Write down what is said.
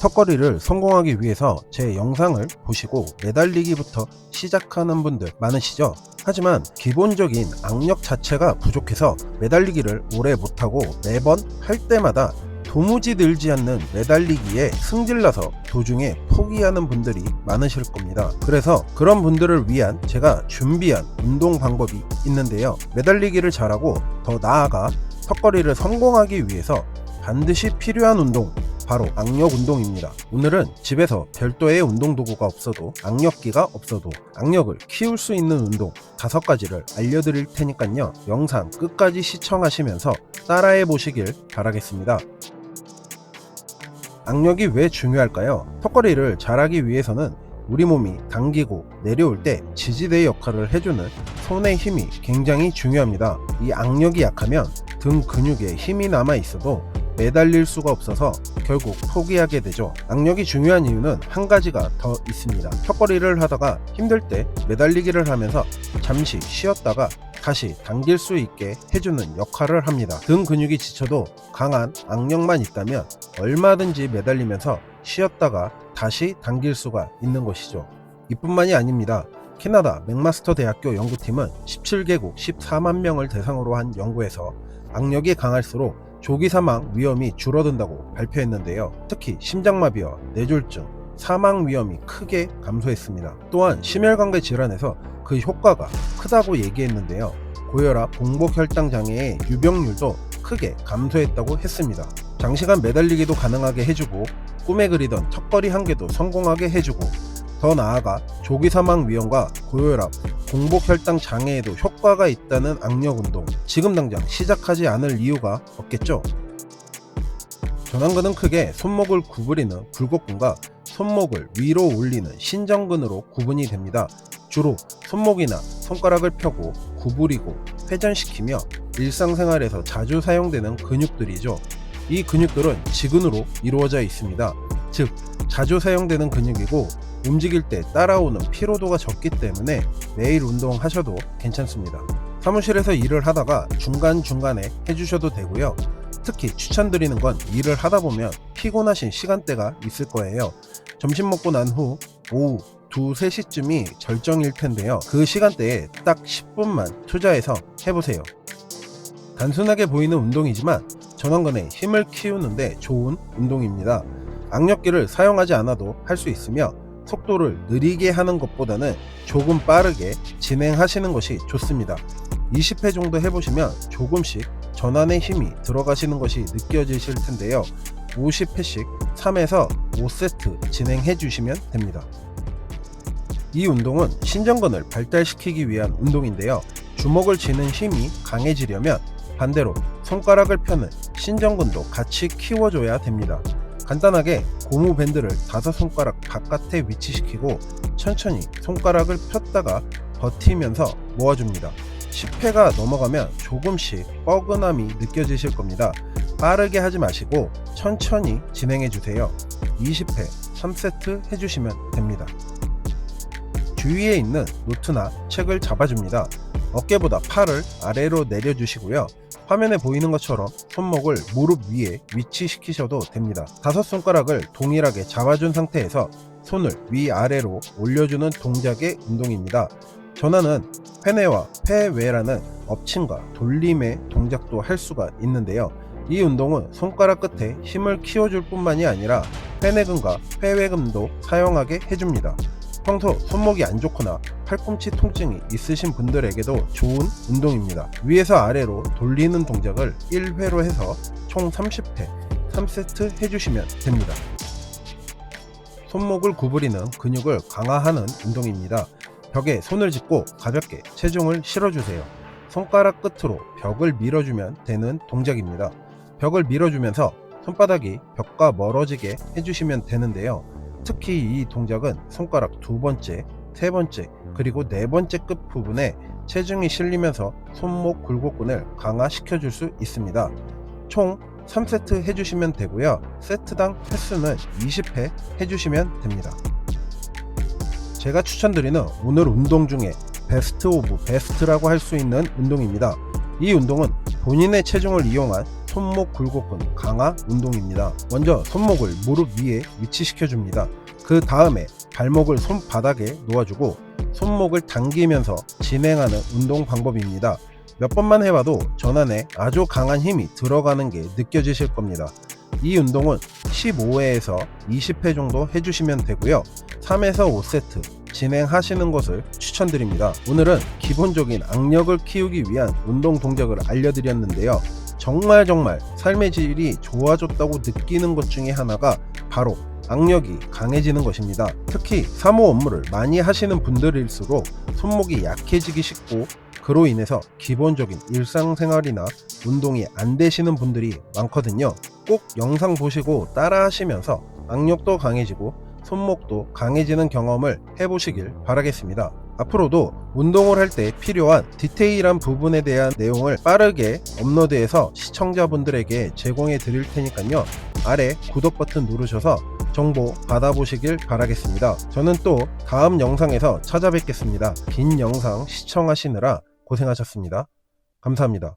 턱걸이를 성공하기 위해서 제 영상을 보시고 매달리기부터 시작하는 분들 많으시죠? 하지만 기본적인 악력 자체가 부족해서 매달리기를 오래 못하고 매번 할 때마다 도무지 늘지 않는 매달리기에 승질나서 도중에 포기하는 분들이 많으실 겁니다. 그래서 그런 분들을 위한 제가 준비한 운동 방법이 있는데요. 매달리기를 잘하고 더 나아가 턱걸이를 성공하기 위해서 반드시 필요한 운동, 바로 악력 운동입니다. 오늘은 집에서 별도의 운동 도구가 없어도 악력기가 없어도 악력을 키울 수 있는 운동 5가지를 알려드릴 테니까요. 영상 끝까지 시청하시면서 따라해 보시길 바라겠습니다. 악력이 왜 중요할까요? 턱걸이를 잘하기 위해서는 우리 몸이 당기고 내려올 때 지지대 역할을 해주는 손의 힘이 굉장히 중요합니다. 이 악력이 약하면 등 근육에 힘이 남아 있어도 매달릴 수가 없어서 결국 포기하게 되죠. 악력이 중요한 이유는 한 가지가 더 있습니다. 턱걸이를 하다가 힘들 때 매달리기를 하면서 잠시 쉬었다가 다시 당길 수 있게 해주는 역할을 합니다. 등 근육이 지쳐도 강한 악력만 있다면 얼마든지 매달리면서 쉬었다가 다시 당길 수가 있는 것이죠. 이뿐만이 아닙니다. 캐나다 맥마스터 대학교 연구팀은 17개국 14만 명을 대상으로 한 연구에서 악력이 강할수록 조기 사망 위험이 줄어든다고 발표했는데요. 특히 심장마비와 뇌졸중, 사망 위험이 크게 감소했습니다. 또한 심혈관계 질환에서 그 효과가 크다고 얘기했는데요. 고혈압, 공복혈당 장애의 유병률도 크게 감소했다고 했습니다. 장시간 매달리기도 가능하게 해주고 꿈에 그리던 턱걸이 한 개도 성공하게 해주고 더 나아가 조기 사망 위험과 고혈압, 공복혈당 장애에도 효과가 있다는 악력 운동, 지금 당장 시작하지 않을 이유가 없겠죠? 전완근은 크게 손목을 구부리는 굴곡근과 손목을 위로 올리는 신전근으로 구분이 됩니다. 주로 손목이나 손가락을 펴고 구부리고 회전시키며 일상생활에서 자주 사용되는 근육들이죠. 이 근육들은 지근으로 이루어져 있습니다. 즉, 자주 사용되는 근육이고 움직일 때 따라오는 피로도가 적기 때문에 매일 운동하셔도 괜찮습니다. 사무실에서 일을 하다가 중간중간에 해주셔도 되고요. 특히 추천드리는 건 일을 하다 보면 피곤하신 시간대가 있을 거예요. 점심 먹고 난 후 오후 2, 3시쯤이 절정일 텐데요. 그 시간대에 딱 10분만 투자해서 해보세요. 단순하게 보이는 운동이지만 전완근의 힘을 키우는데 좋은 운동입니다. 악력기를 사용하지 않아도 할 수 있으며 속도를 느리게 하는 것보다는 조금 빠르게 진행하시는 것이 좋습니다. 20회 정도 해보시면 조금씩 전완의 힘이 들어가시는 것이 느껴지실 텐데요. 50회씩 3에서 5세트 진행해 주시면 됩니다. 이 운동은 신전근을 발달시키기 위한 운동인데요. 주먹을 쥐는 힘이 강해지려면 반대로 손가락을 펴는 신전근도 같이 키워줘야 됩니다. 간단하게 고무 밴드를 5손가락 바깥에 위치시키고 천천히 손가락을 폈다가 버티면서 모아줍니다. 10회가 넘어가면 조금씩 뻐근함이 느껴지실 겁니다. 빠르게 하지 마시고 천천히 진행해 주세요. 20회 3세트 해주시면 됩니다. 주위에 있는 노트나 책을 잡아줍니다. 어깨보다 팔을 아래로 내려주시고요. 화면에 보이는 것처럼 손목을 무릎 위에 위치시키셔도 됩니다. 5손가락을 동일하게 잡아준 상태에서 손을 위아래로 올려주는 동작의 운동입니다. 전완은 회내와 회외라는 엎침과 돌림의 동작도 할 수가 있는데요. 이 운동은 손가락 끝에 힘을 키워줄 뿐만이 아니라 회내근과 회외근도 사용하게 해줍니다. 평소 손목이 안 좋거나 팔꿈치 통증이 있으신 분들에게도 좋은 운동입니다. 위에서 아래로 돌리는 동작을 1회로 해서 총 30회 3세트 해주시면 됩니다. 손목을 구부리는 근육을 강화하는 운동입니다. 벽에 손을 짚고 가볍게 체중을 실어주세요. 손가락 끝으로 벽을 밀어주면 되는 동작입니다. 벽을 밀어주면서 손바닥이 벽과 멀어지게 해주시면 되는데요. 특히 이 동작은 손가락 2번째, 3번째, 그리고 4번째 끝 부분에 체중이 실리면서 손목 굴곡근을 강화시켜 줄 수 있습니다. 총 3세트 해주시면 되고요. 세트당 횟수는 20회 해주시면 됩니다. 제가 추천드리는 오늘 운동 중에 베스트 오브 베스트라고 할 수 있는 운동입니다. 이 운동은 본인의 체중을 이용한 손목 굴곡근 강화 운동입니다. 먼저 손목을 무릎 위에 위치시켜줍니다. 그 다음에 발목을 손바닥에 놓아주고 손목을 당기면서 진행하는 운동 방법입니다. 몇 번만 해봐도 전환에 아주 강한 힘이 들어가는 게 느껴지실 겁니다. 이 운동은 15회에서 20회 정도 해주시면 되고요. 3에서 5세트 진행하시는 것을 추천드립니다. 오늘은 기본적인 악력을 키우기 위한 운동 동작을 알려드렸는데요. 정말 삶의 질이 좋아졌다고 느끼는 것 중에 하나가 바로 악력이 강해지는 것입니다. 특히 사무 업무를 많이 하시는 분들일수록 손목이 약해지기 쉽고 그로 인해서 기본적인 일상생활이나 운동이 안 되시는 분들이 많거든요. 꼭 영상 보시고 따라 하시면서 악력도 강해지고 손목도 강해지는 경험을 해보시길 바라겠습니다. 앞으로도 운동을 할 때 필요한 디테일한 부분에 대한 내용을 빠르게 업로드해서 시청자분들에게 제공해 드릴 테니까요. 아래 구독 버튼 누르셔서 정보 받아보시길 바라겠습니다. 저는 또 다음 영상에서 찾아뵙겠습니다. 긴 영상 시청하시느라 고생하셨습니다. 감사합니다.